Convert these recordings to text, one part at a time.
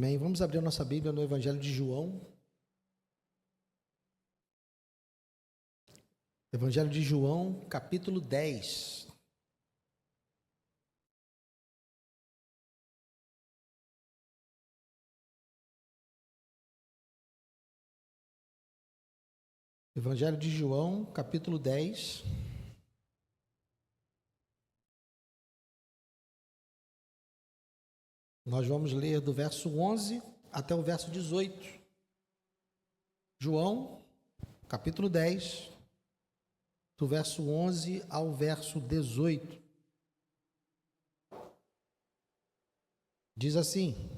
Amém. Vamos abrir a nossa Bíblia no Evangelho de João. Evangelho de João, capítulo 10. Evangelho de João, capítulo 10. Nós vamos ler do verso 11 até o verso 18. João, capítulo 10, do verso 11 ao verso 18. Diz assim.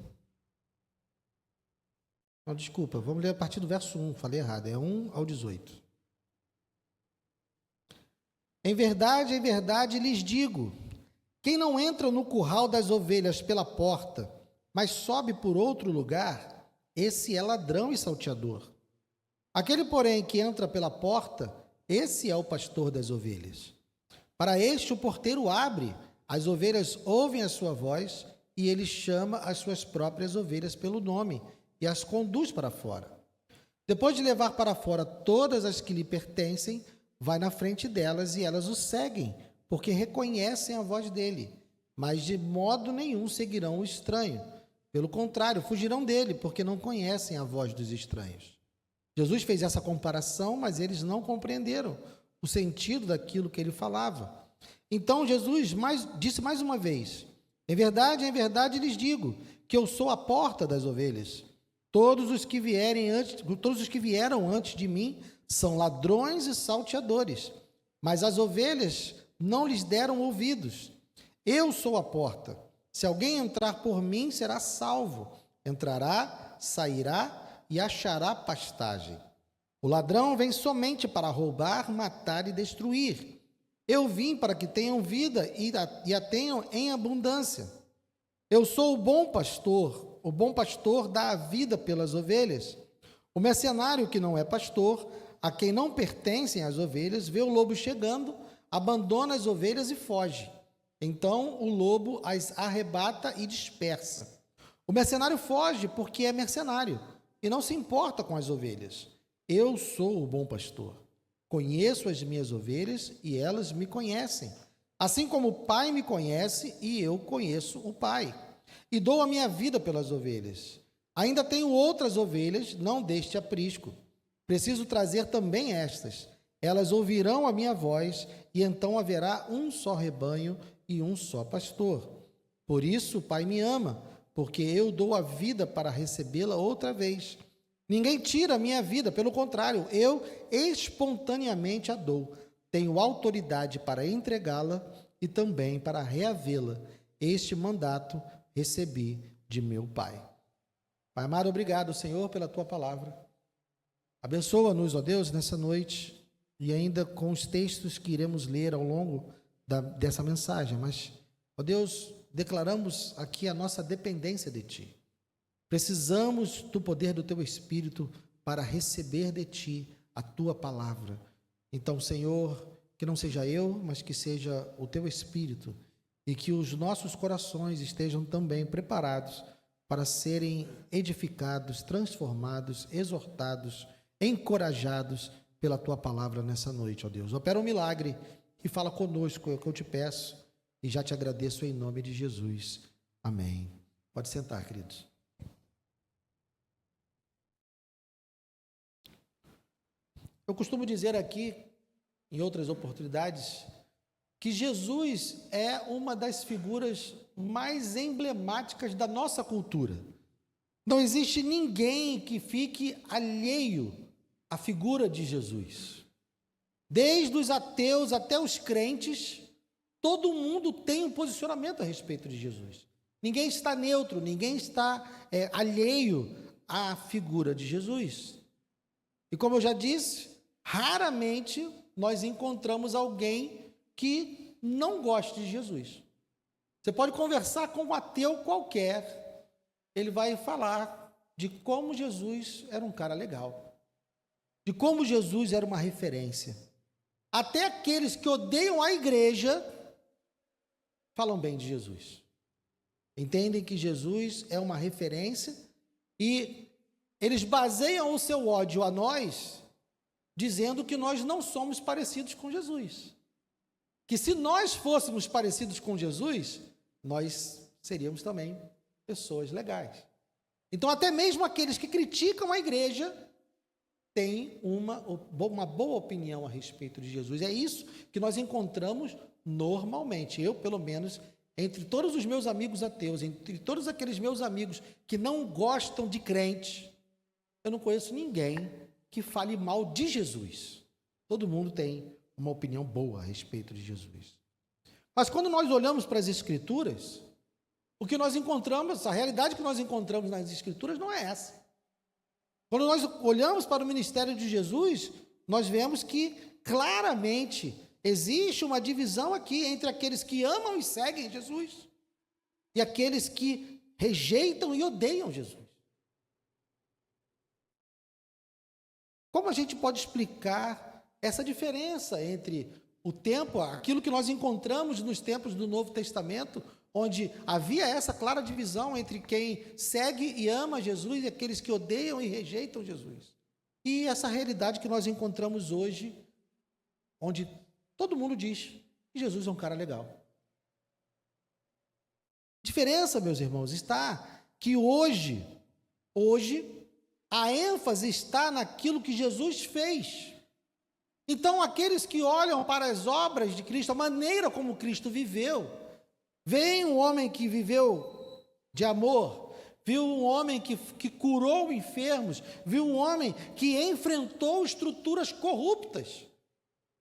Não, desculpa, vamos ler a partir do verso 1, falei errado, é 1 ao 18. Em verdade lhes digo, quem não entra no curral das ovelhas pela porta, mas sobe por outro lugar, esse é ladrão e salteador. Aquele, porém, que entra pela porta, esse é o pastor das ovelhas. Para este o porteiro abre, as ovelhas ouvem a sua voz, e ele chama as suas próprias ovelhas pelo nome, e as conduz para fora. Depois de levar para fora todas as que lhe pertencem, vai na frente delas e elas o seguem, porque reconhecem a voz dele, mas de modo nenhum seguirão o estranho. Pelo contrário, fugirão dele, porque não conhecem a voz dos estranhos. Jesus fez essa comparação, mas eles não compreenderam o sentido daquilo que ele falava. Então Jesus disse mais uma vez, em verdade lhes digo, que eu sou a porta das ovelhas. Todos os que vieram antes de mim são ladrões e salteadores, mas as ovelhas não lhes deram ouvidos. Eu sou a porta. Se alguém entrar por mim, será salvo. Entrará, sairá e achará pastagem. O ladrão vem somente para roubar, matar e destruir. Eu vim para que tenham vida e a tenham em abundância. Eu sou o bom pastor dá a vida pelas ovelhas. O mercenário que não é pastor, a quem não pertencem as ovelhas, vê o lobo chegando, abandona as ovelhas e foge. Então o lobo as arrebata e dispersa. O mercenário foge porque é mercenário e não se importa com as ovelhas. Eu sou o bom pastor. Conheço as minhas ovelhas e elas me conhecem. Assim como o Pai me conhece e eu conheço o Pai. E dou a minha vida pelas ovelhas. Ainda tenho outras ovelhas, não deste aprisco. Preciso trazer também estas. Elas ouvirão a minha voz, e então haverá um só rebanho e um só pastor. Por isso o Pai me ama, porque eu dou a vida para recebê-la outra vez. Ninguém tira a minha vida, pelo contrário, eu espontaneamente a dou. Tenho autoridade para entregá-la e também para reavê-la. Este mandato recebi de meu Pai. Pai amado, obrigado, Senhor, pela Tua palavra. Abençoa-nos, ó Deus, nessa noite, e ainda com os textos que iremos ler ao longo dessa mensagem. Mas, ó Deus, declaramos aqui a nossa dependência de Ti. Precisamos do poder do Teu Espírito para receber de Ti a Tua palavra. Então, Senhor, que não seja eu, mas que seja o Teu Espírito, e que os nossos corações estejam também preparados para serem edificados, transformados, exortados, encorajados pela Tua palavra nessa noite, ó Deus. Opera um milagre e fala conosco, é o que eu te peço, e já te agradeço em nome de Jesus. Amém. Pode sentar, queridos. Eu costumo dizer aqui, em outras oportunidades, que Jesus é uma das figuras mais emblemáticas da nossa cultura. Não existe ninguém que fique alheio à figura de Jesus. Desde os ateus até os crentes, todo mundo tem um posicionamento a respeito de Jesus. Ninguém está neutro, ninguém está alheio à figura de Jesus. E como eu já disse, raramente nós encontramos alguém que não goste de Jesus. Você pode conversar com um ateu qualquer, ele vai falar de como Jesus era um cara legal, de como Jesus era uma referência. Até aqueles que odeiam a igreja falam bem de Jesus. Entendem que Jesus é uma referência E eles baseiam o seu ódio a nós, dizendo que nós não somos parecidos com Jesus. Que se nós fôssemos parecidos com Jesus, nós seríamos também pessoas legais. Então, até mesmo aqueles que criticam a igreja têm uma boa opinião a respeito de Jesus. É isso que nós encontramos normalmente. Eu, pelo menos, entre todos os meus amigos ateus, entre todos aqueles meus amigos que não gostam de crente, eu não conheço ninguém que fale mal de Jesus. Todo mundo tem uma opinião boa a respeito de Jesus. Mas quando nós olhamos para as Escrituras, o que nós encontramos, a realidade que nós encontramos nas Escrituras não é essa. Quando nós olhamos para o ministério de Jesus, nós vemos que claramente existe uma divisão aqui entre aqueles que amam e seguem Jesus e aqueles que rejeitam e odeiam Jesus. Como a gente pode explicar essa diferença entre o tempo, aquilo que nós encontramos nos tempos do Novo Testamento, onde havia essa clara divisão entre quem segue e ama Jesus e aqueles que odeiam e rejeitam Jesus. E essa realidade que nós encontramos hoje, onde todo mundo diz que Jesus é um cara legal. A diferença, meus irmãos, está que hoje, a ênfase está naquilo que Jesus fez. Então, aqueles que olham para as obras de Cristo, a maneira como Cristo viveu, veem um homem que viveu de amor, viu um homem que curou enfermos, viu um homem que enfrentou estruturas corruptas.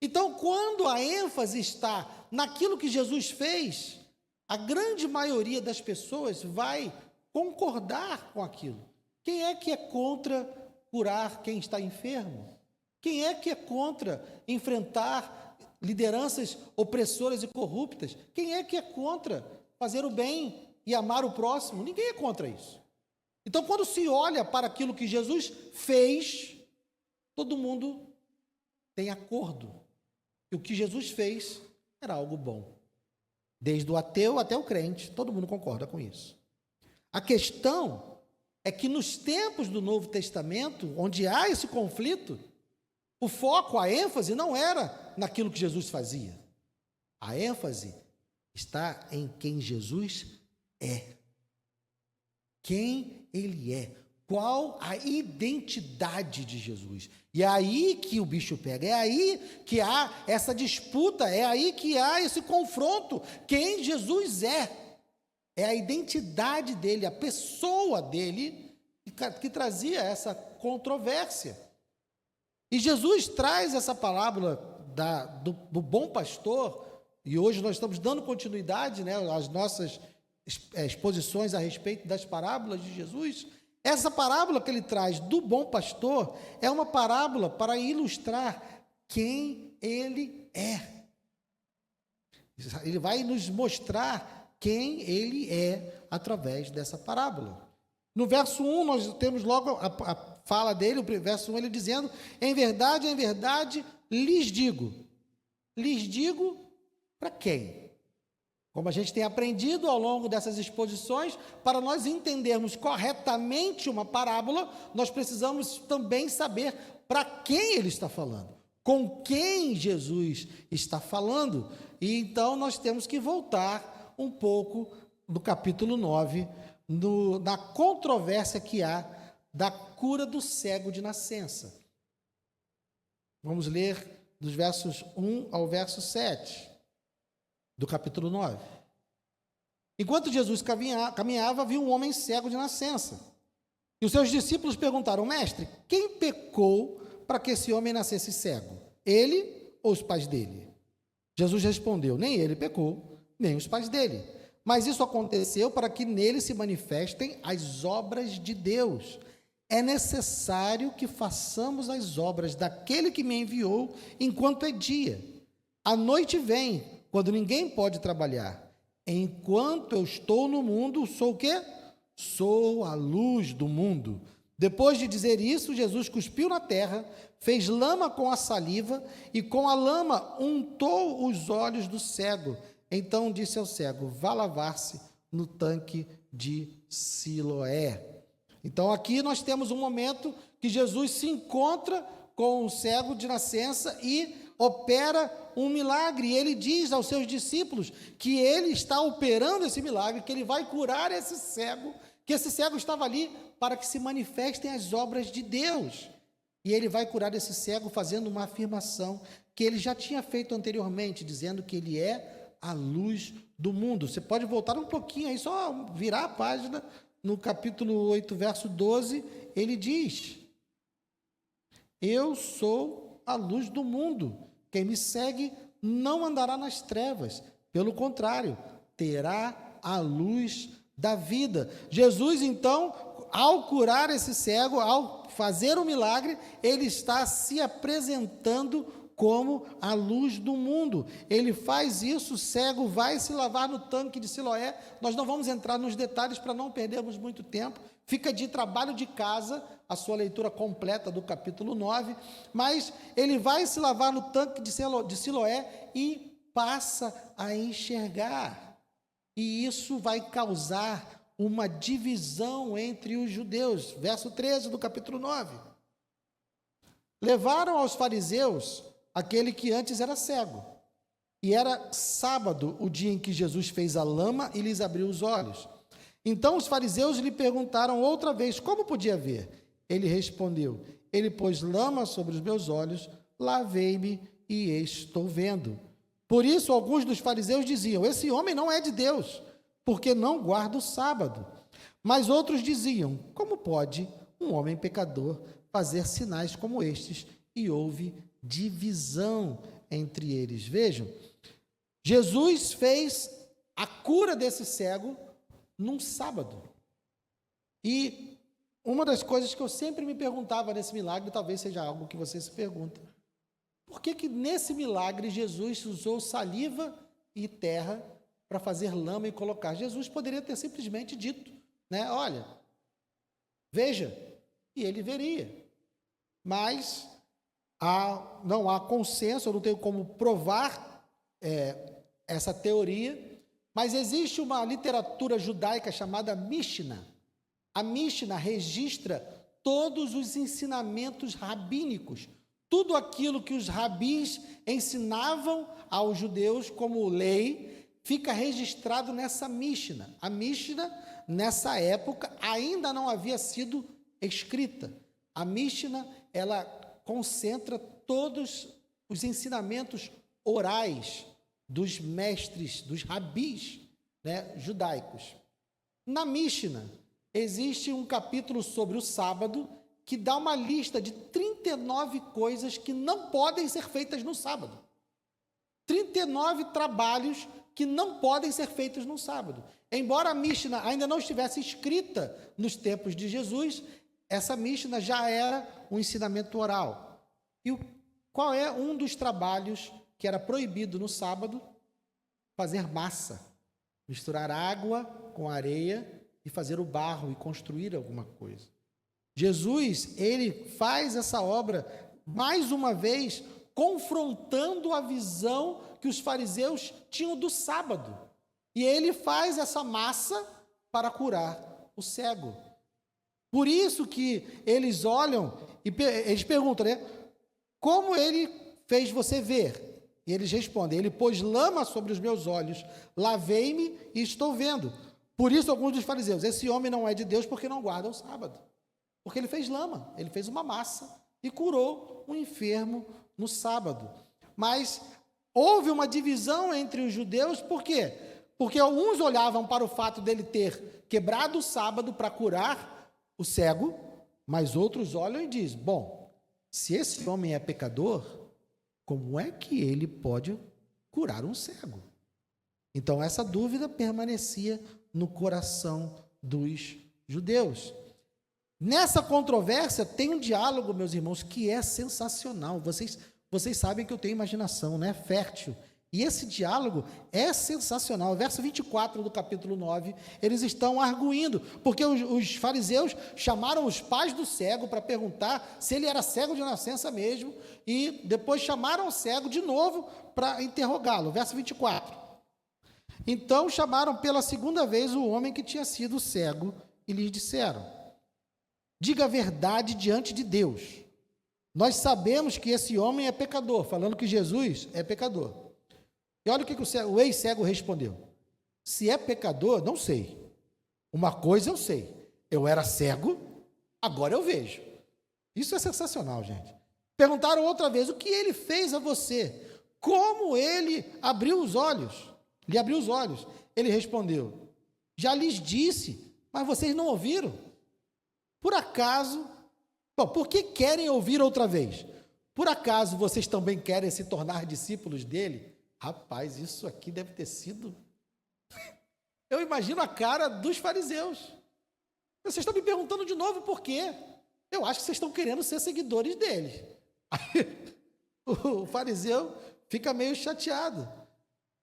Então, quando a ênfase está naquilo que Jesus fez, a grande maioria das pessoas vai concordar com aquilo. Quem é que é contra curar quem está enfermo? Quem é que é contra enfrentar lideranças opressoras e corruptas? Quem é que é contra fazer o bem e amar o próximo? Ninguém é contra isso. Então, quando se olha para aquilo que Jesus fez, todo mundo tem acordo que o que Jesus fez era algo bom. Desde o ateu até o crente, todo mundo concorda com isso. A questão é que nos tempos do Novo Testamento, onde há esse conflito, o foco, a ênfase não era naquilo que Jesus fazia. A ênfase está em quem Jesus é. Quem ele é. Qual a identidade de Jesus. E é aí que o bicho pega. É aí que há essa disputa. É aí que há esse confronto. Quem Jesus é. É a identidade dele, a pessoa dele, que trazia essa controvérsia. E Jesus traz essa parábola do bom pastor, e hoje nós estamos dando continuidade, né, às nossas exposições a respeito das parábolas de Jesus. Essa parábola que ele traz do bom pastor é uma parábola para ilustrar quem ele é. Ele vai nos mostrar quem ele é através dessa parábola. No verso 1, nós temos logo a fala dele, o verso 1, ele dizendo: em verdade, lhes digo. Lhes digo para quem? Como a gente tem aprendido ao longo dessas exposições, para nós entendermos corretamente uma parábola, nós precisamos também saber para quem ele está falando, com quem Jesus está falando. E então nós temos que voltar um pouco do capítulo 9, na controvérsia que há da cura do cego de nascença. Vamos ler dos versos 1 ao verso 7 do capítulo 9. Enquanto Jesus caminhava, viu um homem cego de nascença. E os seus discípulos perguntaram: mestre, quem pecou para que esse homem nascesse cego? Ele ou os pais dele? Jesus respondeu: nem ele pecou, nem os pais dele. Mas isso aconteceu para que nele se manifestem as obras de Deus. É necessário que façamos as obras daquele que me enviou enquanto é dia. A noite vem, quando ninguém pode trabalhar. Enquanto eu estou no mundo, sou o quê? Sou a luz do mundo. Depois de dizer isso, Jesus cuspiu na terra, fez lama com a saliva e com a lama untou os olhos do cego. Então disse ao cego: vá lavar-se no tanque de Siloé. Então aqui nós temos um momento que Jesus se encontra com o cego de nascença e opera um milagre. E ele diz aos seus discípulos que ele está operando esse milagre, que ele vai curar esse cego, que esse cego estava ali para que se manifestem as obras de Deus. E ele vai curar esse cego fazendo uma afirmação que ele já tinha feito anteriormente, dizendo que ele é a luz do mundo. Você pode voltar um pouquinho aí, só virar a página, no capítulo 8, verso 12, ele diz: eu sou a luz do mundo. Quem me segue não andará nas trevas, pelo contrário, terá a luz da vida. Jesus, então, ao curar esse cego, ao fazer o milagre, ele está se apresentando como a luz do mundo. Ele faz isso, o cego vai se lavar no tanque de Siloé. Nós não vamos entrar nos detalhes para não perdermos muito tempo. Fica de trabalho de casa a sua leitura completa do capítulo 9, mas ele vai se lavar no tanque de Siloé e passa a enxergar. E isso vai causar uma divisão entre os judeus. Verso 13 do capítulo 9. Levaram aos fariseus aquele que antes era cego, e era sábado o dia em que Jesus fez a lama e lhes abriu os olhos. Então os fariseus lhe perguntaram outra vez como podia ver. Ele respondeu: ele pôs lama sobre os meus olhos, lavei-me e estou vendo. Por isso alguns dos fariseus diziam: esse homem não é de Deus, porque não guarda o sábado. Mas outros diziam: como pode um homem pecador fazer sinais como estes? E houve divisão entre eles. Vejam, Jesus fez a cura desse cego num sábado. E uma das coisas que eu sempre me perguntava nesse milagre, talvez seja algo que você se pergunta: por que nesse milagre Jesus usou saliva e terra para fazer lama e colocar? Jesus poderia ter simplesmente dito, né, olha, veja, e ele veria. Mas não há consenso, eu não tenho como provar essa teoria, mas existe uma literatura judaica chamada Mishnah. A Mishnah registra todos os ensinamentos rabínicos, tudo aquilo que os rabis ensinavam aos judeus como lei, fica registrado nessa Mishnah. A Mishnah, nessa época, ainda não havia sido escrita. A Mishnah, ela concentra todos os ensinamentos orais dos mestres, dos rabis, né, judaicos. Na Mishnah, existe um capítulo sobre o sábado que dá uma lista de 39 coisas que não podem ser feitas no sábado. 39 trabalhos que não podem ser feitos no sábado. Embora a Mishnah ainda não estivesse escrita nos tempos de Jesus, essa Mishnah já era um ensinamento oral. E qual é um dos trabalhos que era proibido no sábado? Fazer massa, misturar água com areia e fazer o barro e construir alguma coisa. Jesus, ele faz essa obra, mais uma vez, confrontando a visão que os fariseus tinham do sábado. E ele faz essa massa para curar o cego. Por isso que eles olham e eles perguntam, né? Como ele fez você ver? E eles respondem: ele pôs lama sobre os meus olhos, lavei-me e estou vendo. Por isso alguns dos fariseus: esse homem não é de Deus porque não guarda o sábado. Porque ele fez lama, ele fez uma massa e curou um enfermo no sábado. Mas houve uma divisão entre os judeus, por quê? Porque alguns olhavam para o fato dele ter quebrado o sábado para curar o cego, mas outros olham e dizem: bom, se esse homem é pecador, como é que ele pode curar um cego? Então essa dúvida permanecia no coração dos judeus. Nessa controvérsia tem um diálogo, meus irmãos, que é sensacional. Vocês sabem que eu tenho imaginação, né? Fértil. E esse diálogo é sensacional. Verso 24 do capítulo 9, eles estão arguindo, porque os fariseus chamaram os pais do cego para perguntar se ele era cego de nascença mesmo, e depois chamaram o cego de novo para interrogá-lo. Verso 24. Então chamaram pela segunda vez o homem que tinha sido cego e lhes disseram: diga a verdade diante de Deus. Nós sabemos que esse homem é pecador, falando que Jesus é pecador. E olha o que o ex-cego respondeu. Se é pecador, não sei. Uma coisa eu sei. Eu era cego, agora eu vejo. Isso é sensacional, gente. Perguntaram outra vez, o que ele fez a você? Como ele abriu os olhos? Lhe abriu os olhos. Ele respondeu, já lhes disse, mas vocês não ouviram. Por acaso, por que querem ouvir outra vez? Por acaso vocês também querem se tornar discípulos dele? Rapaz, isso aqui deve ter sido... Eu imagino a cara dos fariseus. Vocês estão me perguntando de novo por quê? Eu acho que vocês estão querendo ser seguidores dele. Aí, o fariseu fica meio chateado.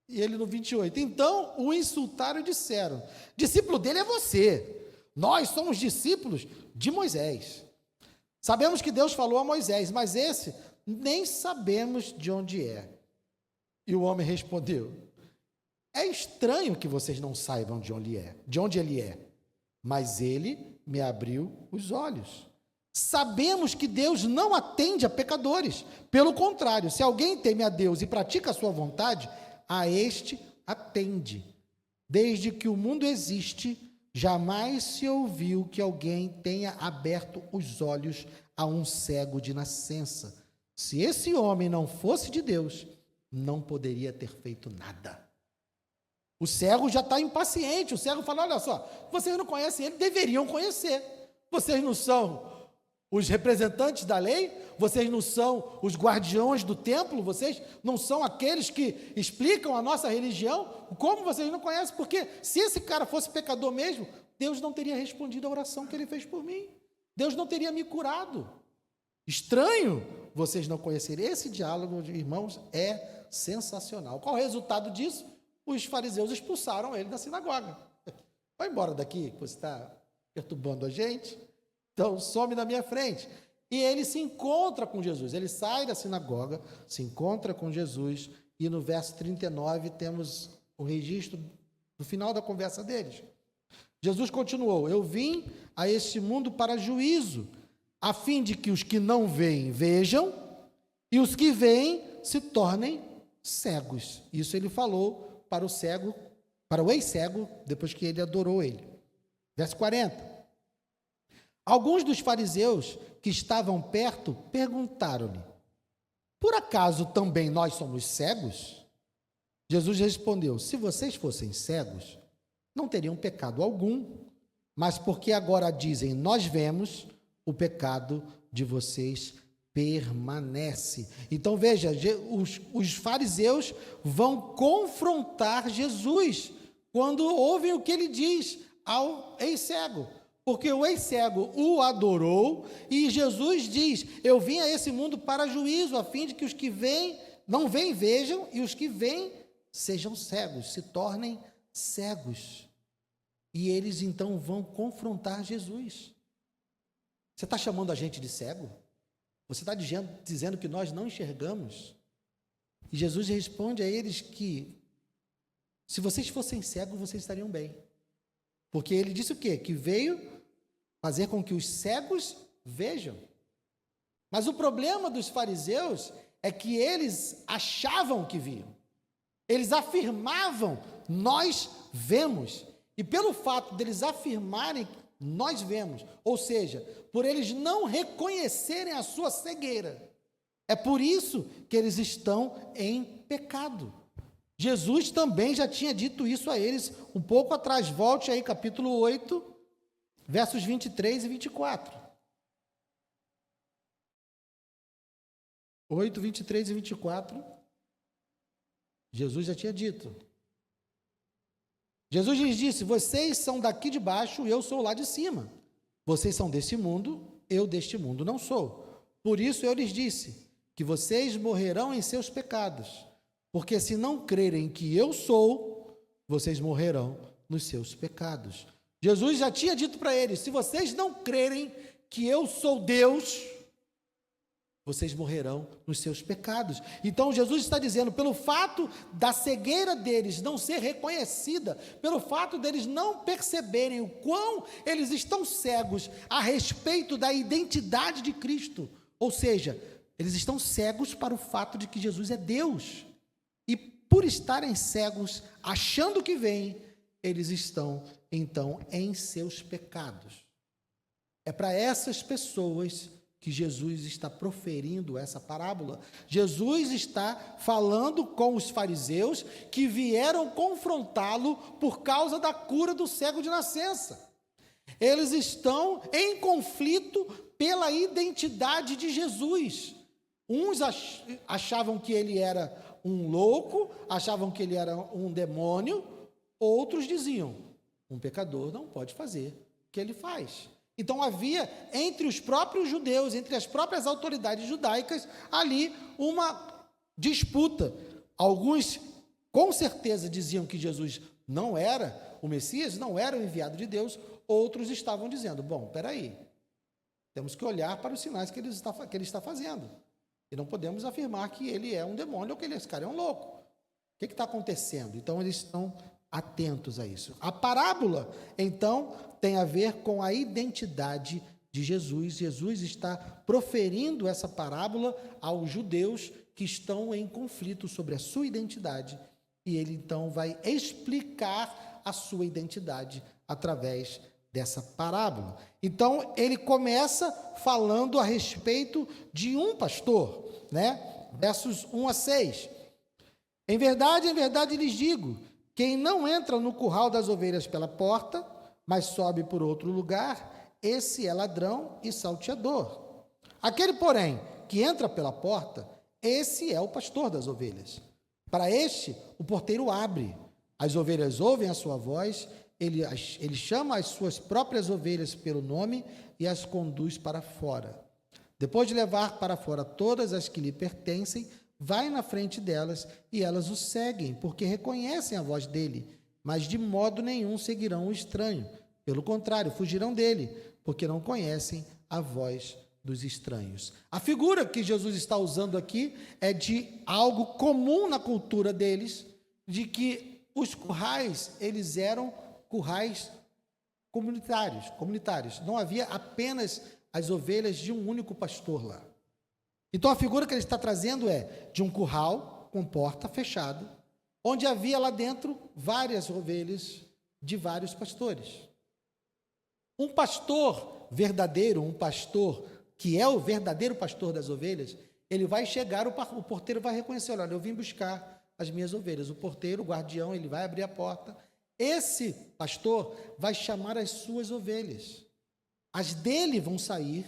E ele no 28. Então o insultaram e disseram, discípulo dele é você. Nós somos discípulos de Moisés. Sabemos que Deus falou a Moisés, mas esse nem sabemos de onde é. E o homem respondeu, é estranho que vocês não saibam de onde ele é, mas ele me abriu os olhos. Sabemos que Deus não atende a pecadores. Pelo contrário, se alguém teme a Deus e pratica a sua vontade, a este atende. Desde que o mundo existe, jamais se ouviu que alguém tenha aberto os olhos a um cego de nascença. Se esse homem não fosse de Deus, não poderia ter feito nada. O cego já está impaciente. O cego fala, olha só, vocês não conhecem ele, deveriam conhecer. Vocês não são os representantes da lei, vocês não são os guardiões do templo, vocês não são aqueles que explicam a nossa religião, como vocês não conhecem? Porque se esse cara fosse pecador mesmo, Deus não teria respondido a oração que ele fez por mim, Deus não teria me curado. Estranho vocês não conhecerem. Esse diálogo, irmãos, é sensacional. Qual o resultado disso? Os fariseus expulsaram ele da sinagoga. Vai embora daqui, você está perturbando a gente. Então, some da minha frente. E ele se encontra com Jesus. Ele sai da sinagoga, se encontra com Jesus, e no verso 39 temos o registro do final da conversa deles. Jesus continuou, eu vim a este mundo para juízo, a fim de que os que não veem, vejam, e os que veem se tornem cegos. Isso ele falou para o cego, para o ex-cego, depois que ele adorou ele. Verso 40. Alguns dos fariseus que estavam perto perguntaram-lhe, por acaso também nós somos cegos? Jesus respondeu, se vocês fossem cegos, não teriam pecado algum, mas porque agora dizem, nós vemos, o pecado de vocês permanece. Então veja, os fariseus vão confrontar Jesus, quando ouvem o que ele diz ao ex-cego. Porque o ex-cego o adorou e Jesus diz, eu vim a esse mundo para juízo, a fim de que os que veem, não veem, vejam, e os que veem sejam cegos, se tornem cegos. E eles então vão confrontar Jesus. Você está chamando a gente de cego? Você está dizendo que nós não enxergamos? E Jesus responde a eles que, se vocês fossem cegos, vocês estariam bem. Porque ele disse o quê? Que veio fazer com que os cegos vejam. Mas o problema dos fariseus é que eles achavam que viam. Eles afirmavam, nós vemos. E pelo fato deles afirmarem, nós vemos. Ou seja, por eles não reconhecerem a sua cegueira. É por isso que eles estão em pecado. Jesus também já tinha dito isso a eles um pouco atrás. Volte aí, capítulo 8, versos 23 e 24. 8, 23 e 24. Jesus já tinha dito. Jesus lhes disse, vocês são daqui de baixo, eu sou lá de cima. Vocês são desse mundo, eu deste mundo não sou. Por isso eu lhes disse, que vocês morrerão em seus pecados. Porque se não crerem que eu sou, vocês morrerão nos seus pecados. Jesus já tinha dito para eles, se vocês não crerem que eu sou Deus, vocês morrerão nos seus pecados. Então Jesus está dizendo, pelo fato da cegueira deles não ser reconhecida, pelo fato deles não perceberem o quão eles estão cegos a respeito da identidade de Cristo, ou seja, eles estão cegos para o fato de que Jesus é Deus, e por estarem cegos, achando que vem, eles estão então em seus pecados. É para essas pessoas que Jesus está proferindo essa parábola. Jesus está falando com os fariseus que vieram confrontá-lo por causa da cura do cego de nascença. Eles estão em conflito pela identidade de Jesus. Uns achavam que ele era um louco, achavam que ele era um demônio, outros diziam, um pecador não pode fazer o que ele faz. Então havia entre os próprios judeus, entre as próprias autoridades judaicas, ali uma disputa. Alguns com certeza diziam que Jesus não era o Messias, não era o enviado de Deus, outros estavam dizendo, bom, peraí, temos que olhar para os sinais que ele está fazendo, e não podemos afirmar que ele é um demônio ou que esse cara é um louco. O que está acontecendo? Então eles estão atentos a isso. A parábola, então, tem a ver com a identidade de Jesus. Jesus está proferindo essa parábola aos judeus que estão em conflito sobre a sua identidade, e ele então vai explicar a sua identidade através dessa parábola. Então, ele começa falando a respeito de um pastor, né? Versos 1 a 6. Em verdade, lhes digo, quem não entra no curral das ovelhas pela porta, mas sobe por outro lugar, esse é ladrão e salteador. Aquele, porém, que entra pela porta, esse é o pastor das ovelhas. Para este, o porteiro abre, as ovelhas ouvem a sua voz, ele chama as suas próprias ovelhas pelo nome e as conduz para fora. Depois de levar para fora todas as que lhe pertencem, vai na frente delas e elas o seguem, porque reconhecem a voz dele, mas de modo nenhum seguirão o estranho. Pelo contrário, fugirão dele, porque não conhecem a voz dos estranhos. A figura que Jesus está usando aqui é de algo comum na cultura deles, de que os currais, eles eram currais comunitários. Não havia apenas as ovelhas de um único pastor lá. Então a figura que ele está trazendo é de um curral com porta fechada, onde havia lá dentro várias ovelhas de vários pastores. Um pastor verdadeiro, um pastor que é o verdadeiro pastor das ovelhas, ele vai chegar, o porteiro vai reconhecer, olha, eu vim buscar as minhas ovelhas. O porteiro, o guardião, ele vai abrir a porta. Esse pastor vai chamar as suas ovelhas. As dele vão sair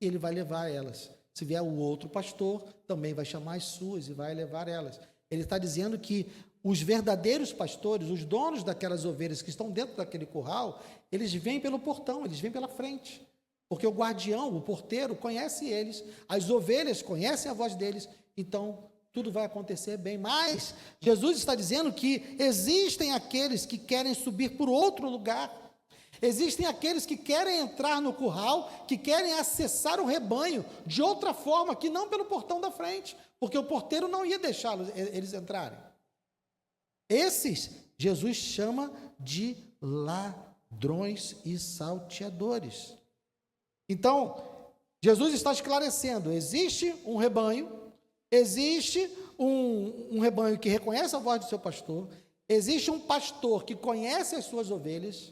e ele vai levar elas. Se vier o outro pastor, também vai chamar as suas e vai levar elas. Ele está dizendo que os verdadeiros pastores, os donos daquelas ovelhas que estão dentro daquele curral, eles vêm pelo portão, eles vêm pela frente. Porque o guardião, o porteiro, conhece eles, as ovelhas conhecem a voz deles, então tudo vai acontecer bem. Mas Jesus está dizendo que existem aqueles que querem subir por outro lugar. Existem aqueles que querem entrar no curral, que querem acessar o rebanho de outra forma, que não pelo portão da frente, porque o porteiro não ia deixá-los eles entrarem. Esses, Jesus chama de ladrões e salteadores. Então, Jesus está esclarecendo, existe um rebanho, existe um rebanho que reconhece a voz do seu pastor, existe um pastor que conhece as suas ovelhas,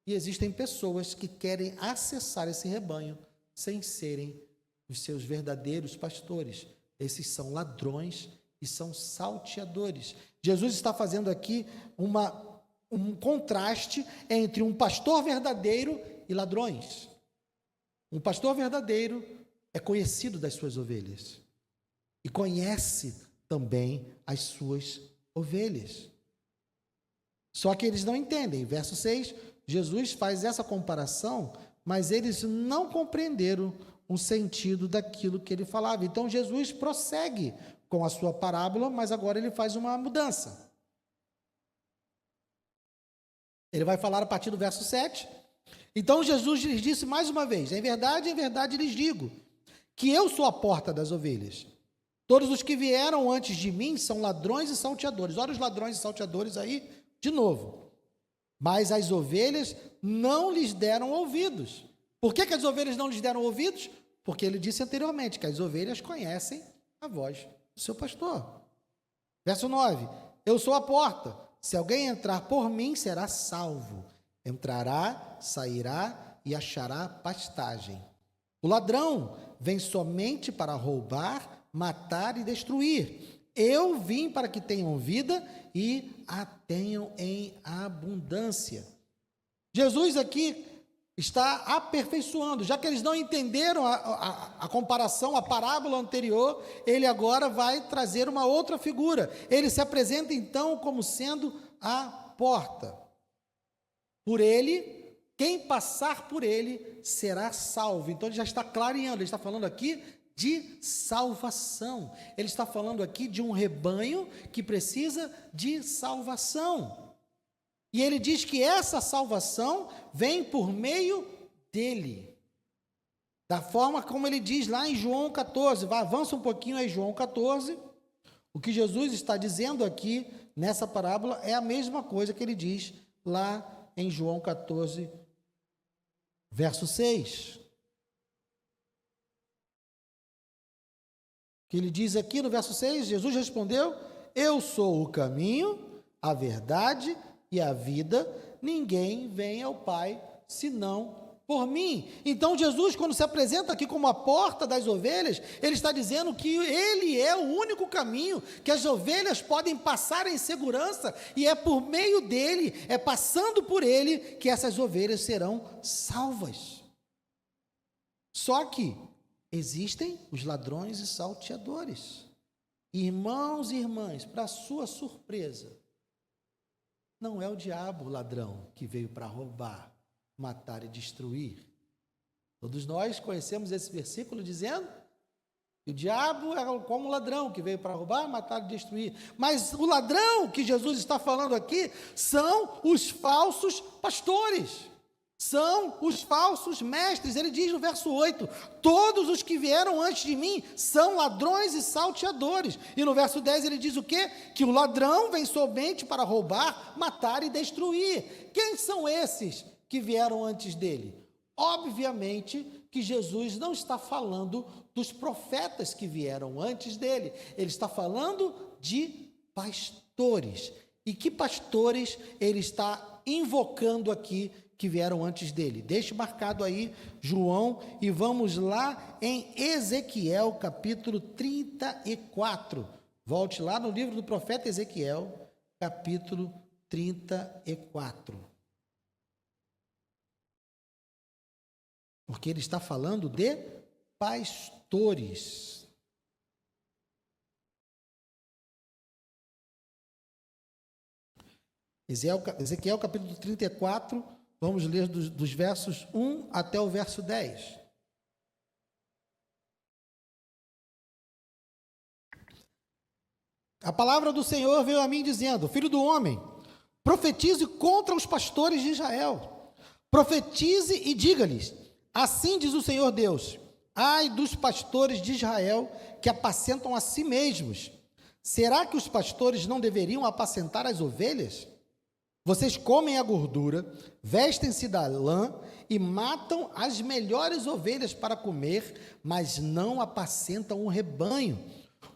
e existem pessoas que querem acessar esse rebanho sem serem os seus verdadeiros pastores. Esses são ladrões e são salteadores. Jesus está fazendo aqui um contraste entre um pastor verdadeiro e ladrões. Um pastor verdadeiro é conhecido das suas ovelhas e conhece também as suas ovelhas. Só que eles não entendem. Verso 6, Jesus faz essa comparação, mas eles não compreenderam o sentido daquilo que ele falava. Então Jesus prossegue com a sua parábola, mas agora ele faz uma mudança. Ele vai falar a partir do verso 7. Então Jesus lhes disse mais uma vez, em verdade lhes digo, que eu sou a porta das ovelhas. Todos os que vieram antes de mim são ladrões e salteadores. Olha os ladrões e salteadores aí de novo. Mas as ovelhas não lhes deram ouvidos. Por que as ovelhas não lhes deram ouvidos? Porque ele disse anteriormente que as ovelhas conhecem a voz do seu pastor. Verso 9: eu sou a porta. Se alguém entrar por mim, será salvo. Entrará, sairá e achará pastagem. O ladrão vem somente para roubar, matar e destruir. Eu vim para que tenham vida e a tenham em abundância. Jesus aqui está aperfeiçoando, já que eles não entenderam a comparação, a parábola anterior, ele agora vai trazer uma outra figura. Ele se apresenta então como sendo a porta. Por ele, quem passar por ele será salvo. Então ele já está clareando, ele está falando aqui de salvação. Ele está falando aqui de um rebanho que precisa de salvação. E ele diz que essa salvação vem por meio dele. Da forma como ele diz lá em João 14. Avança um pouquinho aí, João 14. O que Jesus está dizendo aqui nessa parábola é a mesma coisa que ele diz lá em João 14, verso 6. Que ele diz aqui no verso 6, Jesus respondeu: eu sou o caminho, a verdade e a vida, ninguém vem ao Pai senão por mim. Então Jesus, quando se apresenta aqui como a porta das ovelhas, ele está dizendo que ele é o único caminho, que as ovelhas podem passar em segurança, e é por meio dele, é passando por ele, que essas ovelhas serão salvas. Só que existem os ladrões e salteadores. Irmãos e irmãs, para sua surpresa, não é o diabo o ladrão que veio para roubar, matar e destruir. Todos nós conhecemos esse versículo dizendo que o diabo é como um ladrão que veio para roubar, matar e destruir. Mas o ladrão que Jesus está falando aqui são os falsos pastores. São os falsos mestres. Ele diz no verso 8: todos os que vieram antes de mim são ladrões e salteadores. E no verso 10 ele diz o quê? Que o ladrão vem somente para roubar, matar e destruir. Quem são esses que vieram antes dele? Obviamente que Jesus não está falando dos profetas que vieram antes dele. Ele está falando de pastores. E que pastores ele está invocando aqui que vieram antes dele? Deixe marcado aí, João, e vamos lá em Ezequiel, capítulo 34. Volte lá no livro do profeta Ezequiel, capítulo 34. Porque ele está falando de pastores. Ezequiel, capítulo 34, vamos ler dos versos 1 até o verso 10. A palavra do Senhor veio a mim dizendo: filho do homem, profetize contra os pastores de Israel. Profetize e diga-lhes: assim diz o Senhor Deus: ai dos pastores de Israel que apacentam a si mesmos. Será que os pastores não deveriam apacentar as ovelhas? Vocês comem a gordura, vestem-se da lã e matam as melhores ovelhas para comer, mas não apacentam o rebanho.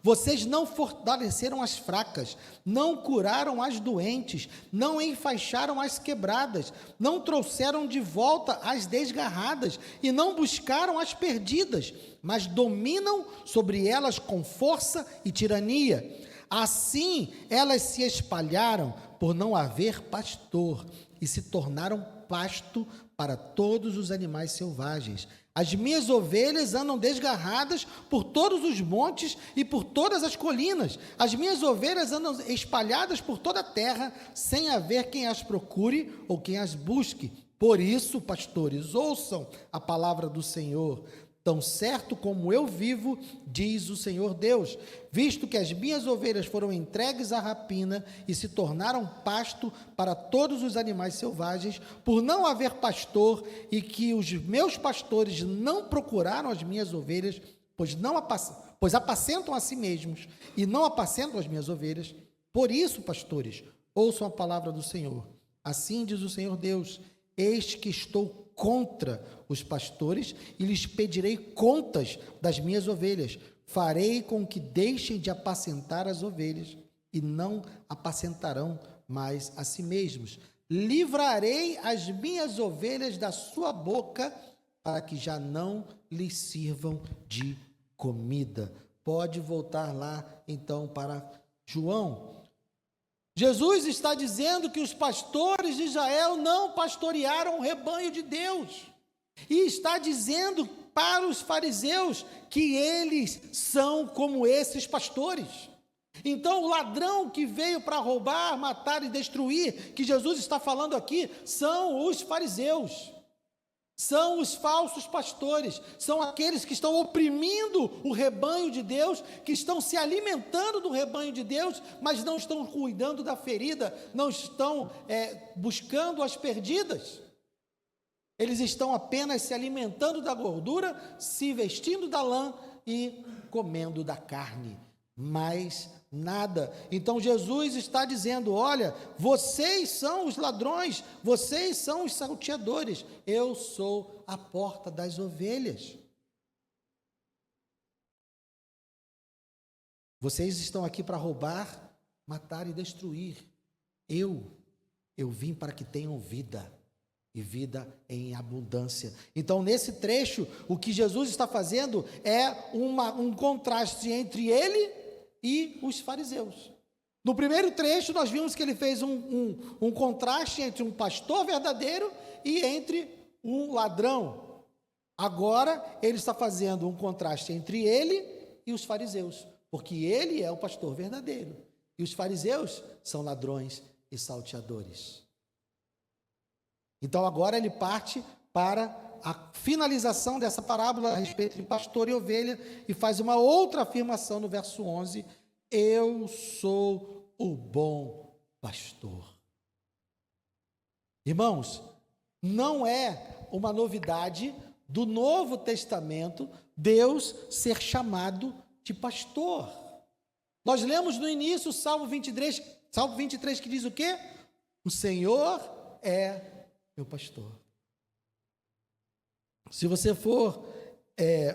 Vocês não fortaleceram as fracas, não curaram as doentes, não enfaixaram as quebradas, não trouxeram de volta as desgarradas e não buscaram as perdidas, mas dominam sobre elas com força e tirania. Assim, elas se espalharam por não haver pastor e se tornaram pasto para todos os animais selvagens. As minhas ovelhas andam desgarradas por todos os montes e por todas as colinas. As minhas ovelhas andam espalhadas por toda a terra, sem haver quem as procure ou quem as busque. Por isso, pastores, ouçam a palavra do Senhor. Tão certo como eu vivo, diz o Senhor Deus, visto que as minhas ovelhas foram entregues à rapina e se tornaram pasto para todos os animais selvagens, por não haver pastor, e que os meus pastores não procuraram as minhas ovelhas, pois apacentam a si mesmos e não apacentam as minhas ovelhas. Por isso, pastores, ouçam a palavra do Senhor. Assim diz o Senhor Deus: eis que estou contra os pastores e lhes pedirei contas das minhas ovelhas. Farei com que deixem de apacentar as ovelhas e não apacentarão mais a si mesmos. Livrarei as minhas ovelhas da sua boca, para que já não lhes sirvam de comida. Pode voltar lá, então, para João. Jesus está dizendo que os pastores de Israel não pastorearam o rebanho de Deus. E está dizendo para os fariseus que eles são como esses pastores. Então, o ladrão que veio para roubar, matar e destruir, que Jesus está falando aqui, são os fariseus. São os falsos pastores, são aqueles que estão oprimindo o rebanho de Deus, que estão se alimentando do rebanho de Deus, mas não estão cuidando da ferida, não estão buscando as perdidas. Eles estão apenas se alimentando da gordura, se vestindo da lã e comendo da carne, mas nada. Então Jesus está dizendo: olha, vocês são os ladrões, vocês são os salteadores, eu sou a porta das ovelhas. Vocês estão aqui para roubar, matar e destruir. Eu vim para que tenham vida, e vida em abundância. Então, nesse trecho, o que Jesus está fazendo é um contraste entre ele e os fariseus. No primeiro trecho, nós vimos que ele fez um contraste entre um pastor verdadeiro e entre um ladrão. Agora, ele está fazendo um contraste entre ele e os fariseus, porque ele é o pastor verdadeiro, e os fariseus são ladrões e salteadores. Então, agora ele parte para a finalização dessa parábola a respeito de pastor e ovelha e faz uma outra afirmação no verso 11: eu sou o bom pastor. Irmãos, não é uma novidade do Novo Testamento Deus ser chamado de pastor. Nós lemos no início o Salmo 23 que diz o quê? O Senhor é meu pastor. Se você for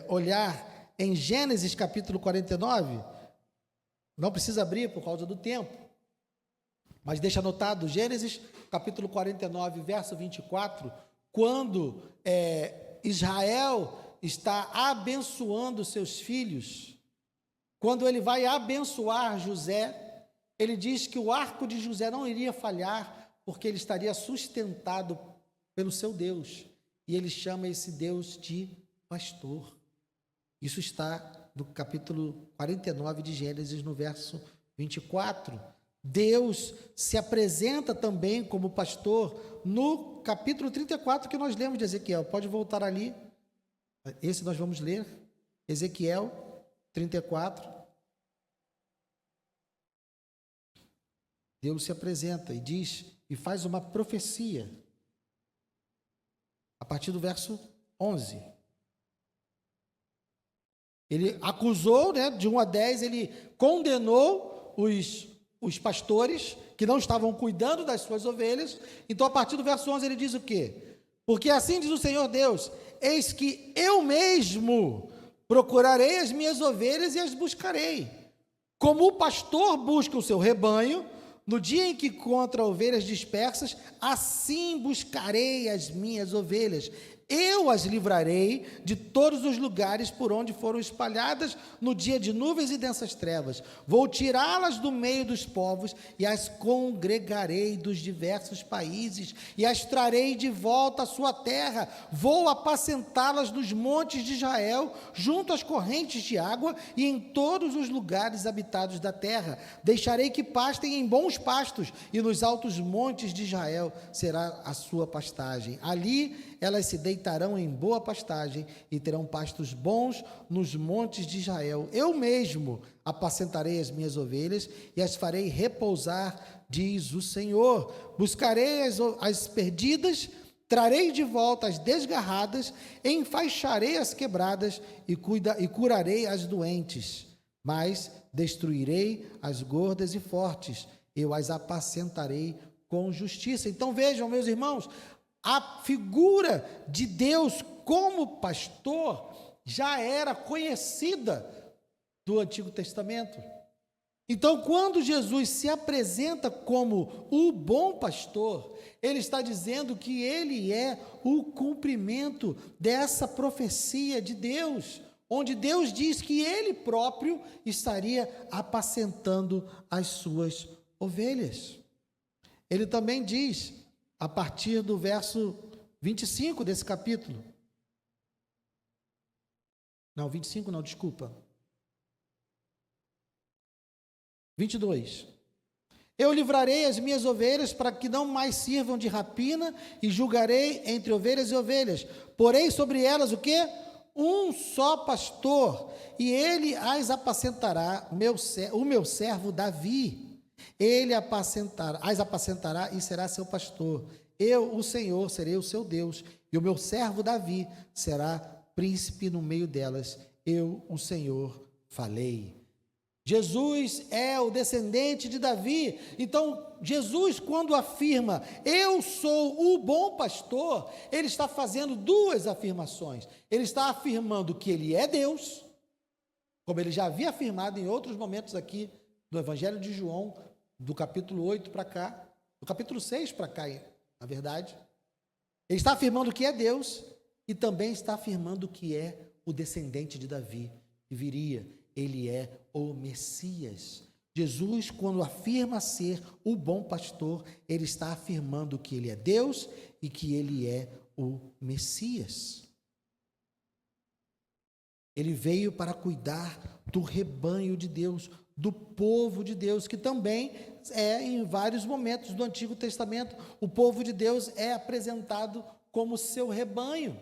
olhar em Gênesis capítulo 49, não precisa abrir por causa do tempo, mas deixa anotado, Gênesis capítulo 49, verso 24, quando Israel está abençoando seus filhos, quando ele vai abençoar José, ele diz que o arco de José não iria falhar, porque ele estaria sustentado pelo seu Deus, e ele chama esse Deus de pastor. Isso está no capítulo 49 de Gênesis, no verso 24. Deus se apresenta também como pastor no capítulo 34 que nós lemos de Ezequiel. Pode voltar ali, esse nós vamos ler, Ezequiel 34. Deus se apresenta e diz, e faz uma profecia, a partir do verso 11. Ele acusou, de 1 a 10, ele condenou os pastores que não estavam cuidando das suas ovelhas. Então, a partir do verso 11, ele diz o quê? Porque assim diz o Senhor Deus: eis que eu mesmo procurarei as minhas ovelhas e as buscarei. Como o pastor busca o seu rebanho, no dia em que encontra ovelhas dispersas, assim buscarei as minhas ovelhas. Eu as livrarei de todos os lugares por onde foram espalhadas no dia de nuvens e densas trevas. Vou tirá-las do meio dos povos e as congregarei dos diversos países e as trarei de volta à sua terra. Vou apacentá-las nos montes de Israel, junto às correntes de água e em todos os lugares habitados da terra. Deixarei que pastem em bons pastos e nos altos montes de Israel será a sua pastagem. Ali elas se deitarão em boa pastagem e terão pastos bons nos montes de Israel. Eu mesmo apacentarei as minhas ovelhas e as farei repousar, diz o Senhor. Buscarei as perdidas trarei de volta as desgarradas, enfaixarei as quebradas e curarei as doentes, mas destruirei as gordas e fortes, eu as apacentarei com justiça. Então vejam, meus irmãos, a figura de Deus como pastor já era conhecida do Antigo Testamento. Então, quando Jesus se apresenta como o bom pastor, ele está dizendo que ele é o cumprimento dessa profecia de Deus, onde Deus diz que ele próprio estaria apacentando as suas ovelhas. Ele também diz, a partir do verso 25 desse capítulo, não, 25 não, desculpa, 22. Eu livrarei as minhas ovelhas para que não mais sirvam de rapina e julgarei entre ovelhas e ovelhas. Porém sobre elas o quê? Um só pastor, e ele as apacentará, o meu servo Davi. Ele as apacentará e será seu pastor. Eu, o Senhor, serei o seu Deus, e o meu servo Davi será príncipe no meio delas. Eu, o Senhor, falei. Jesus é o descendente de Davi. Então, Jesus, quando afirma, eu sou o bom pastor, ele está fazendo duas afirmações. Ele está afirmando que ele é Deus, como ele já havia afirmado em outros momentos aqui, do Evangelho de João, do capítulo 8 para cá, do capítulo 6 para cá, na verdade. Ele está afirmando que é Deus e também está afirmando que é o descendente de Davi, que viria. Ele é o Messias. Jesus, quando afirma ser o bom pastor, ele está afirmando que ele é Deus e que ele é o Messias. Ele veio para cuidar do rebanho de Deus, do povo de Deus, que também é, em vários momentos do Antigo Testamento, o povo de Deus é apresentado como seu rebanho.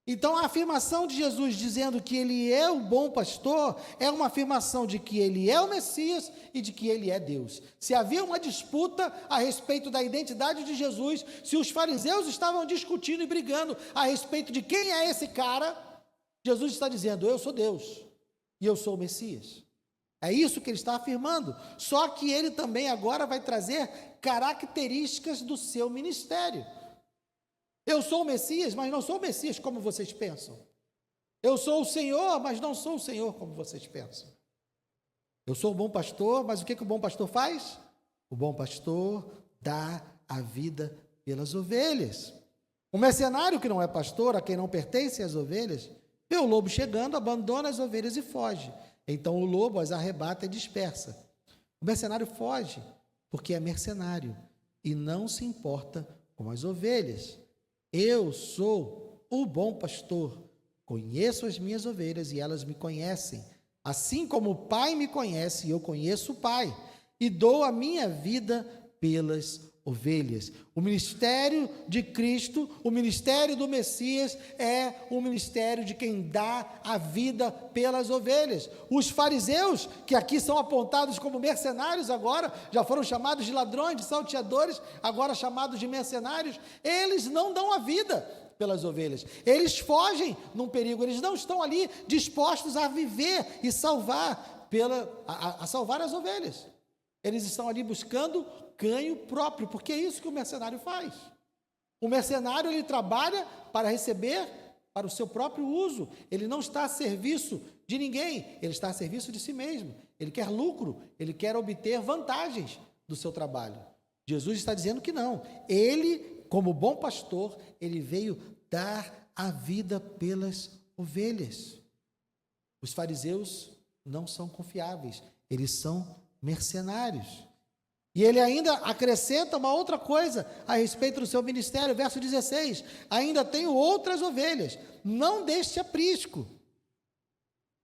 Então, a afirmação de Jesus dizendo que ele é o bom pastor é uma afirmação de que ele é o Messias e de que ele é Deus. Se havia uma disputa a respeito da identidade de Jesus, se os fariseus estavam discutindo e brigando a respeito de quem é esse cara, Jesus está dizendo, eu sou Deus e eu sou o Messias. É isso que ele está afirmando. Só que ele também agora vai trazer características do seu ministério. Eu sou o Messias, mas não sou o Messias como vocês pensam. Eu sou o Senhor, mas não sou o Senhor como vocês pensam. Eu sou o bom pastor, mas o que o bom pastor faz? O bom pastor dá a vida pelas ovelhas. O mercenário que não é pastor, a quem não pertencem as ovelhas, vê o lobo chegando, abandona as ovelhas e foge. Então o lobo as arrebata e dispersa. O mercenário foge, porque é mercenário e não se importa com as ovelhas. Eu sou o bom pastor, conheço as minhas ovelhas e elas me conhecem, assim como o Pai me conhece e eu conheço o Pai, e dou a minha vida pelas ovelhas. O ministério de Cristo, o ministério do Messias é o ministério de quem dá a vida pelas ovelhas. Os fariseus, que aqui são apontados como mercenários agora, já foram chamados de ladrões, de salteadores, agora chamados de mercenários, eles não dão a vida pelas ovelhas. Eles fogem num perigo, eles não estão ali dispostos a viver e salvar salvar as ovelhas. Eles estão ali buscando ganho próprio, porque é isso que o mercenário faz. O mercenário, ele trabalha para receber para o seu próprio uso. Ele não está a serviço de ninguém, ele está a serviço de si mesmo. Ele quer lucro, ele quer obter vantagens do seu trabalho. Jesus está dizendo que não. Ele, como bom pastor, ele veio dar a vida pelas ovelhas. Os fariseus não são confiáveis, eles são mercenários. E ele ainda acrescenta uma outra coisa a respeito do seu ministério, verso 16, ainda tenho outras ovelhas, não deste aprisco.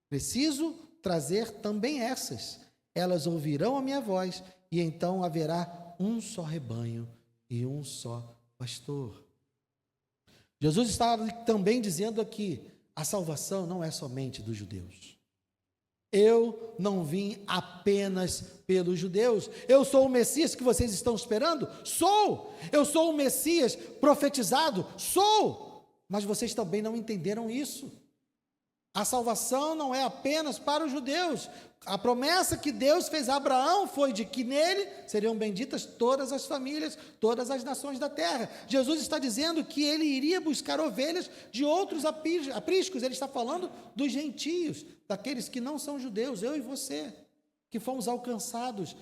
Preciso trazer também essas, elas ouvirão a minha voz, e então haverá um só rebanho e um só pastor. Jesus está também dizendo aqui, a salvação não é somente dos judeus. Eu não vim apenas pelos judeus. Eu sou o Messias que vocês estão esperando? Sou. Eu sou o Messias profetizado? Sou. Mas vocês também não entenderam isso. A salvação não é apenas para os judeus. A promessa que Deus fez a Abraão foi de que nele seriam benditas todas as famílias, todas as nações da terra. Jesus está dizendo que ele iria buscar ovelhas de outros apriscos. Ele está falando dos gentios, daqueles que não são judeus, eu e você, que fomos alcançados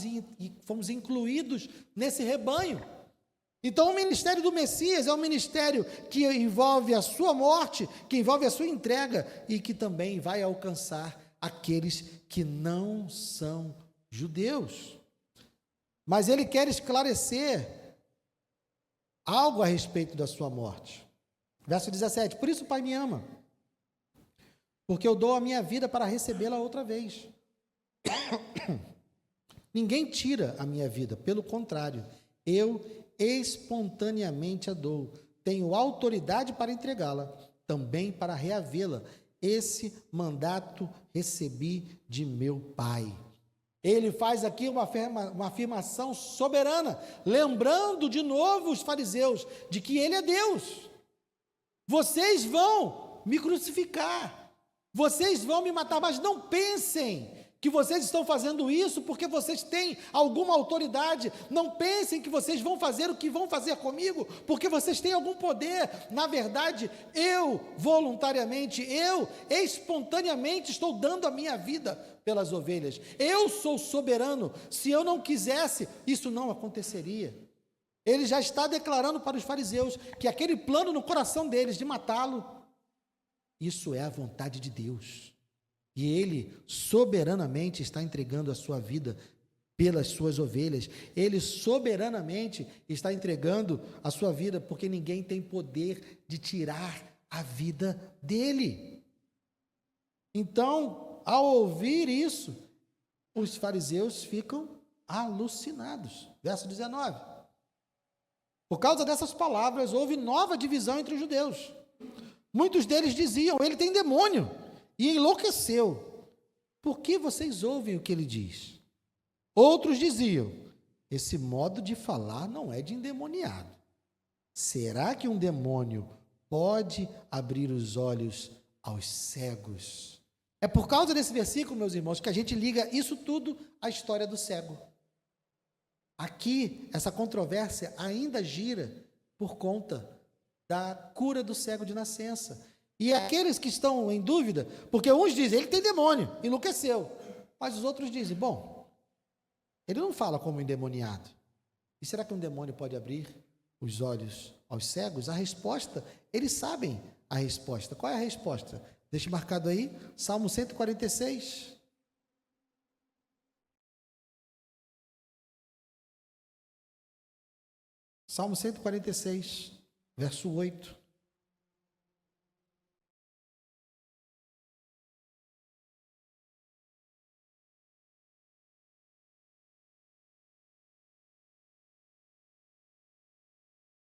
e fomos incluídos nesse rebanho. Então, o ministério do Messias é um ministério que envolve a sua morte, que envolve a sua entrega e que também vai alcançar aqueles que não são judeus. Mas ele quer esclarecer algo a respeito da sua morte. Verso 17: por isso o Pai me ama, porque eu dou a minha vida para recebê-la outra vez. Ninguém tira a minha vida, pelo contrário, eu espontaneamente a dou. Tenho autoridade para entregá-la, também para reavê-la. Esse mandato recebi de meu Pai. Ele faz aqui uma afirmação soberana, lembrando de novo os fariseus de que ele é Deus. Vocês vão me crucificar, vocês vão me matar, mas não pensem que vocês estão fazendo isso porque vocês têm alguma autoridade. Não pensem que vocês vão fazer o que vão fazer comigo porque vocês têm algum poder. Na verdade, eu voluntariamente, eu espontaneamente estou dando a minha vida pelas ovelhas. Eu sou soberano. Se eu não quisesse, isso não aconteceria. Ele já está declarando para os fariseus que aquele plano no coração deles de matá-lo, isso é a vontade de Deus. E ele soberanamente está entregando a sua vida pelas suas ovelhas. Ele soberanamente está entregando a sua vida, porque ninguém tem poder de tirar a vida dele. Então, ao ouvir isso, os fariseus ficam alucinados. Verso 19. Por causa dessas palavras, houve nova divisão entre os judeus. Muitos deles diziam: ele tem demônio. E enlouqueceu. Por que vocês ouvem o que ele diz? Outros diziam: esse modo de falar não é de endemoniado. Será que um demônio pode abrir os olhos aos cegos? É por causa desse versículo, meus irmãos, que a gente liga isso tudo à história do cego. Aqui, essa controvérsia ainda gira por conta da cura do cego de nascença. E aqueles que estão em dúvida, porque uns dizem: ele tem demônio, enlouqueceu. Mas os outros dizem: bom, ele não fala como endemoniado. E será que um demônio pode abrir os olhos aos cegos? A resposta, eles sabem a resposta. Qual é a resposta? Deixa marcado aí, Salmo 146. Salmo 146, verso 8.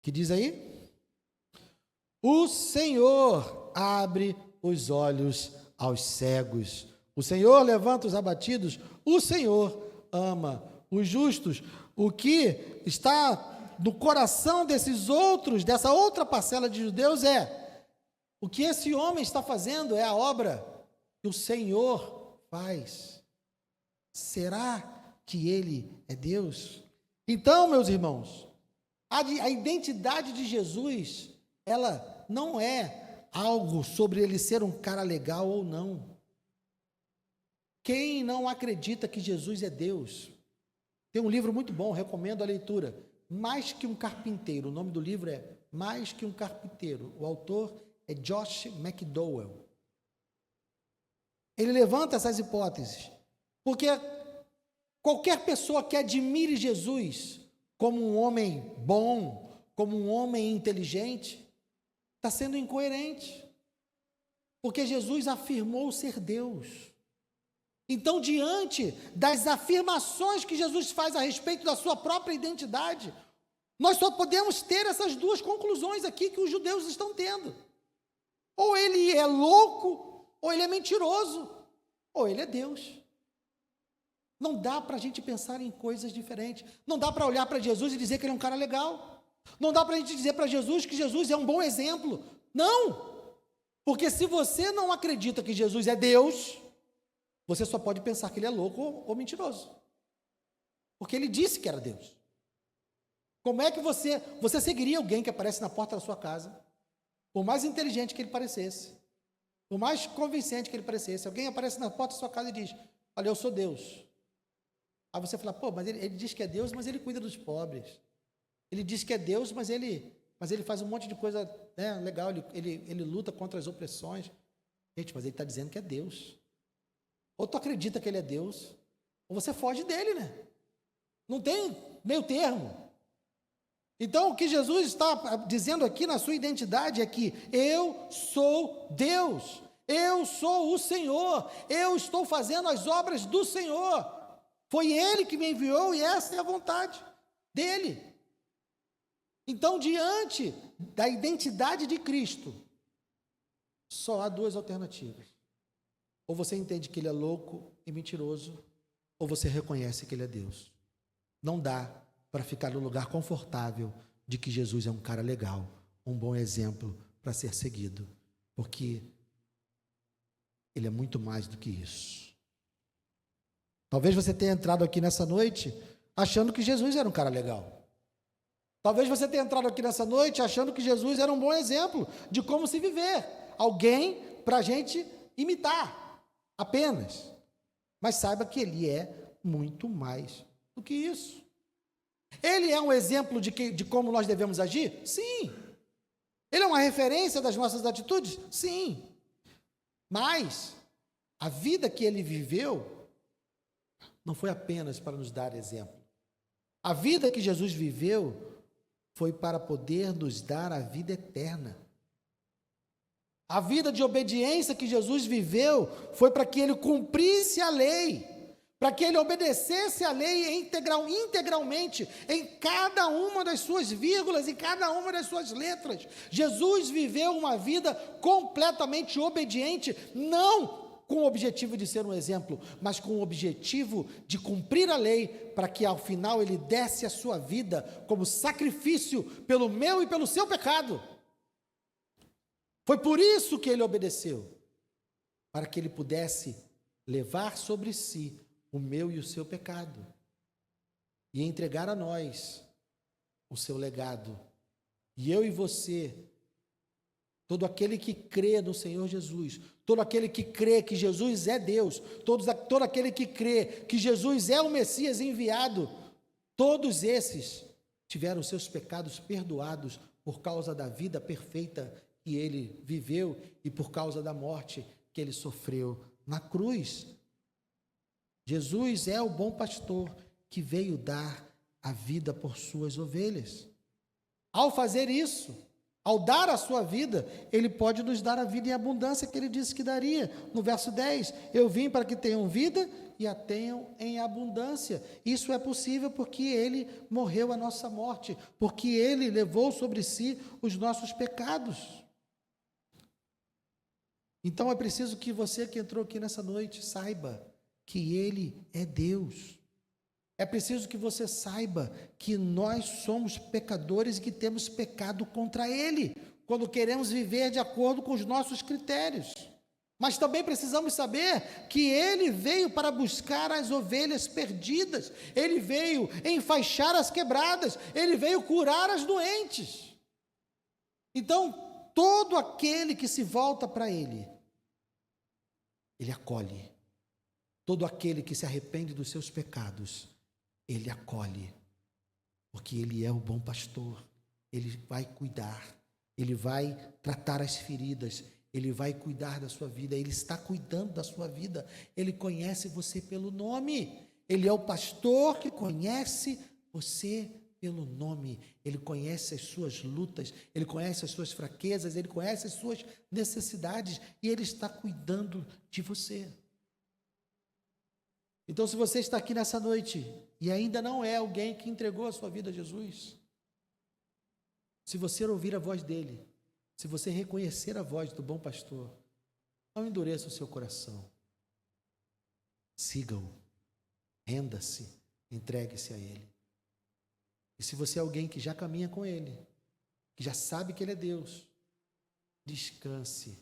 Que diz aí? O Senhor abre os olhos aos cegos. O Senhor levanta os abatidos. O Senhor ama os justos. O que está no coração desses outros, dessa outra parcela de judeus é: o que esse homem está fazendo é a obra que o Senhor faz. Será que ele é Deus? Então, meus irmãos, a identidade de Jesus, ela não é algo sobre ele ser um cara legal ou não. Quem não acredita que Jesus é Deus? Tem um livro muito bom, recomendo a leitura. Mais que um carpinteiro. O nome do livro é Mais que um Carpinteiro. O autor é Josh McDowell. Ele levanta essas hipóteses, porque qualquer pessoa que admire Jesus como um homem bom, como um homem inteligente, está sendo incoerente, porque Jesus afirmou ser Deus. Então, diante das afirmações que Jesus faz a respeito da sua própria identidade, nós só podemos ter essas duas conclusões aqui que os judeus estão tendo: ou ele é louco, ou ele é mentiroso. ou ele é Deus. Não dá para a gente pensar em coisas diferentes. Não dá para olhar para Jesus e dizer que ele é um cara legal. Não dá para a gente dizer para Jesus que Jesus é um bom exemplo. Não! Porque se você não acredita que Jesus é Deus, você só pode pensar que ele é louco ou mentiroso. Porque ele disse que era Deus. Como é que você seguiria alguém que aparece na porta da sua casa, por mais inteligente que ele parecesse, por mais convincente que ele parecesse, alguém aparece na porta da sua casa e diz, olha, eu sou Deus. Aí você fala, pô, mas ele diz que é Deus, mas ele cuida dos pobres. Ele diz que é Deus, mas ele faz um monte de coisa, né, legal, ele luta contra as opressões. Gente, mas ele está dizendo que é Deus. Ou tu acredita que ele é Deus, ou você foge dele, né? Não tem meio termo. Então, o que Jesus está dizendo aqui na sua identidade é que eu sou Deus, eu sou o Senhor, eu estou fazendo as obras do Senhor. Foi Ele que me enviou e essa é a vontade dEle. Então, diante da identidade de Cristo, só há duas alternativas. Ou você entende que Ele é louco e mentiroso, ou você reconhece que Ele é Deus. Não dá para ficar no lugar confortável de que Jesus é um cara legal, um bom exemplo para ser seguido, porque Ele é muito mais do que isso. Talvez você tenha entrado aqui nessa noite achando que Jesus era um cara legal. Talvez você tenha entrado aqui nessa noite achando que Jesus era um bom exemplo de como se viver. Alguém para a gente imitar, apenas. Mas saiba que Ele é muito mais do que isso. Ele é um exemplo de como nós devemos agir? Sim. Ele é uma referência das nossas atitudes? Sim. Mas a vida que Ele viveu não foi apenas para nos dar exemplo. A vida que Jesus viveu foi para poder nos dar a vida eterna. A vida de obediência que Jesus viveu foi para que Ele cumprisse a lei, para que Ele obedecesse a lei integralmente, em cada uma das suas vírgulas, em cada uma das suas letras. Jesus viveu uma vida completamente obediente, não com o objetivo de ser um exemplo, mas com o objetivo de cumprir a lei, para que ao final Ele desse a sua vida como sacrifício pelo meu e pelo seu pecado. Foi por isso que Ele obedeceu, para que Ele pudesse levar sobre si o meu e o seu pecado, e entregar a nós o seu legado. E eu e você, todo aquele que crê no Senhor Jesus, todo aquele que crê que Jesus é Deus, todo aquele que crê que Jesus é o Messias enviado, todos esses tiveram seus pecados perdoados por causa da vida perfeita que Ele viveu e por causa da morte que Ele sofreu na cruz. Jesus é o bom pastor que veio dar a vida por suas ovelhas. Ao fazer isso, ao dar a sua vida, Ele pode nos dar a vida em abundância que Ele disse que daria. No verso 10, eu vim para que tenham vida e a tenham em abundância. Isso é possível porque Ele morreu a nossa morte, porque Ele levou sobre si os nossos pecados. Então é preciso que você que entrou aqui nessa noite saiba que Ele é Deus. É preciso que você saiba que nós somos pecadores e que temos pecado contra Ele, quando queremos viver de acordo com os nossos critérios. Mas também precisamos saber que Ele veio para buscar as ovelhas perdidas, Ele veio enfaixar as quebradas, Ele veio curar as doentes. Então, todo aquele que se volta para Ele, Ele acolhe. Todo aquele que se arrepende dos seus pecados, Ele acolhe, porque Ele é o bom pastor, Ele vai cuidar, Ele vai tratar as feridas, Ele vai cuidar da sua vida, Ele está cuidando da sua vida, Ele conhece você pelo nome, Ele é o pastor que conhece você pelo nome, Ele conhece as suas lutas, Ele conhece as suas fraquezas, Ele conhece as suas necessidades e Ele está cuidando de você. Então, se você está aqui nessa noite e ainda não é alguém que entregou a sua vida a Jesus, se você ouvir a voz dele, se você reconhecer a voz do bom pastor, não endureça o seu coração. siga-o, renda-se, entregue-se a Ele. E se você é alguém que já caminha com Ele, que já sabe que Ele é Deus, descanse,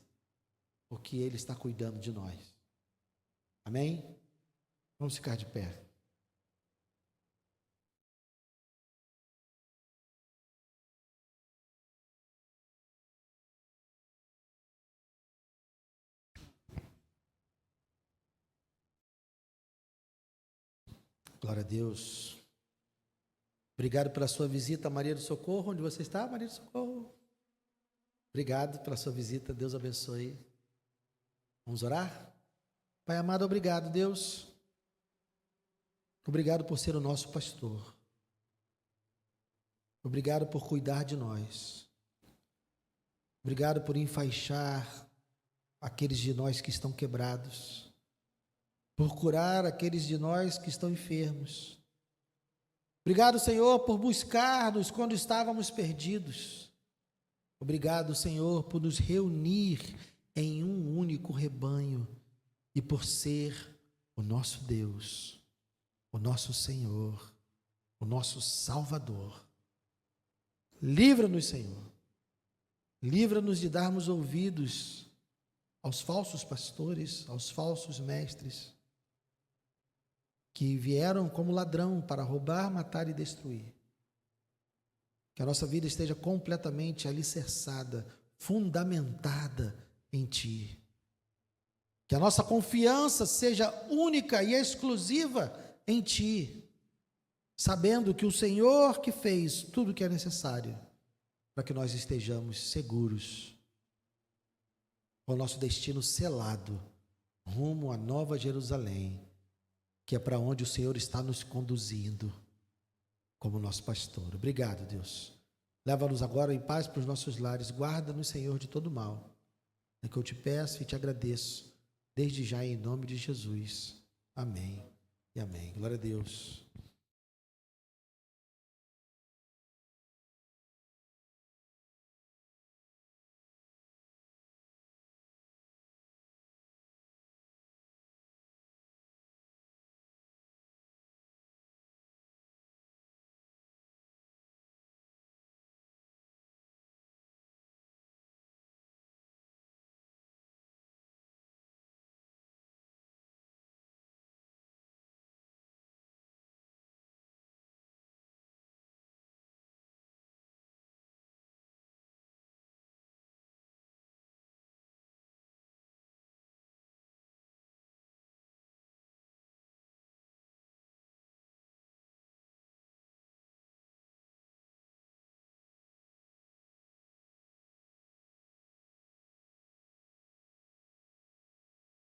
porque Ele está cuidando de nós. Amém? Vamos ficar de pé. Glória a Deus. Obrigado pela sua visita, Maria do Socorro. Onde você está, Maria do Socorro? Obrigado pela sua visita. Deus abençoe. Vamos orar? Pai amado, obrigado, Deus. Obrigado por ser o nosso pastor. Obrigado por cuidar de nós. Obrigado por enfaixar aqueles de nós que estão quebrados. Por curar aqueles de nós que estão enfermos. Obrigado, Senhor, por buscar-nos quando estávamos perdidos. Obrigado, Senhor, por nos reunir em um único rebanho e por ser o nosso Deus, o nosso Senhor, o nosso Salvador. Livra-nos, Senhor. Livra-nos de darmos ouvidos aos falsos pastores, aos falsos mestres, que vieram como ladrão para roubar, matar e destruir. Que a nossa vida esteja completamente alicerçada, fundamentada em Ti. Que a nossa confiança seja única e exclusiva em Ti, sabendo que o Senhor que fez tudo o que é necessário para que nós estejamos seguros, com o nosso destino selado, rumo à Nova Jerusalém, que é para onde o Senhor está nos conduzindo, como nosso pastor. Obrigado, Deus. Leva-nos agora em paz para os nossos lares. Guarda-nos, Senhor, de todo mal. É que eu te peço e te agradeço, desde já em nome de Jesus. Amém e amém. Glória a Deus.